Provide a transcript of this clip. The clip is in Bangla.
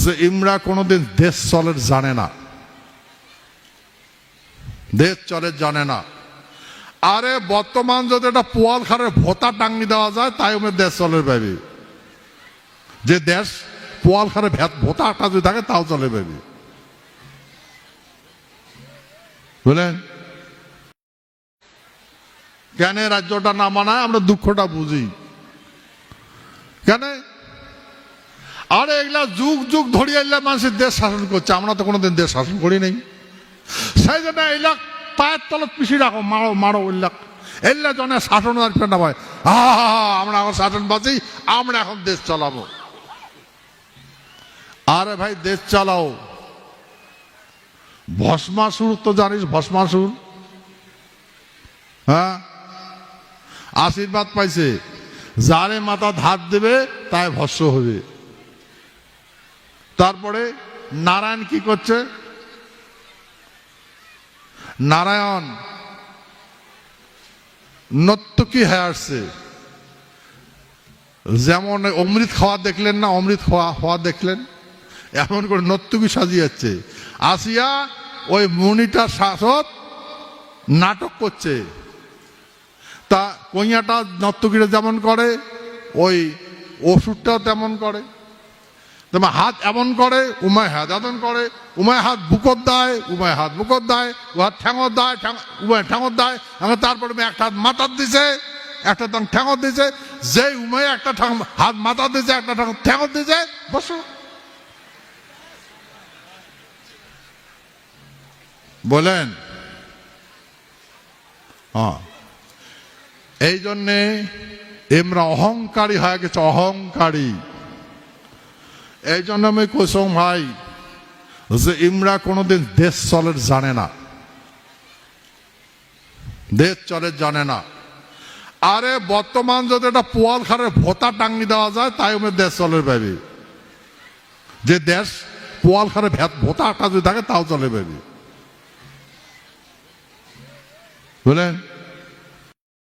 যে ইমরা কোনোদিন দেশ চলে জানে না, দেশ চলে জানে না। আরে বর্তমান যদি একটা পোয়াল খারের ভোতা টাঙ্গি দেওয়া যায় তাই ওদের দেশ চলে পাবি। যে দেশ পোয়াল খারের ভোতা একটা যদি থাকে তাও চলে পাবি, বুঝলেন? কেন রাজ্যটা না মানায় আমরা দুঃখটা বুঝি কেন? আরে এগুলা যুগ যুগ ধরিয়ে এগুলা মানুষের দেশ শাসন করছে, আমরা তো কোনোদিন দেশ শাসন করি নাই। সেই জন্য এগুলা পায়ের তলত পিছিয়ে রাখো, মারো মারো উল্লাখ এগুলা জনে শাসন আসবে না ভাই। আমরা এখন শাসন বাঁচি, আমরা এখন দেশ চালাবো। আরে ভাই দেশ চালাও। ভস্মাসুর তো জানিস, ভস্মাসুর, হ্যাঁ, আশীর্বাদ পাইছে, যারে মাথা হাত দেবে তাই ভস্ম হবে। তারপরে নারায়ণ কি করছে? নারায়ণ নর্তকী হয়ে আসছে। যেমন অমৃত খাওয়া দেখলেন না, অমৃত খাওয়া দেখলেন, এমন করে নর্তকী সাজিয়েছে। আসিয়া ওই মুনিটার শাসক নাটক করছে। তা কইয়াটা নর্তকীরা যেমন করে, ওই ওষুধটাও তেমন করে। তোমার হাত এমন করে, উমায় হাত এমন করে, উমায় হাত বুকত দেয়, উমায় হাত বুকত দেয়, ও হাত ঠ্যাঙত দেয়, উমায় ঠ্যাঙত দেয়। তারপরে একটা হাত মাথার দিছে, একটা ঠ্যাঙত দিছে। যে উমায় একটা হাত মাথা দিছে, একটা ঠ্যাঙত দিছে, বসো। বলেন? হ্যাঁ, এই জন্যে এমরা অহংকারী হয়ে গেছে, অহংকারী। এই জন্য আমি কইসং ভাই যে ইমরা কোনোদিন দেশ চলে জানে না, দেশ চলে জানে না। আরে বর্তমান যদি একটা পোয়াল খারের ভোতা টাঙ্গি দেওয়া যায় তাই ওদের দেশ চলে পাবি। যে দেশ পোয়াল খারের ভোতা একটা যদি থাকে তাও চলে পাবি, বুঝলেন?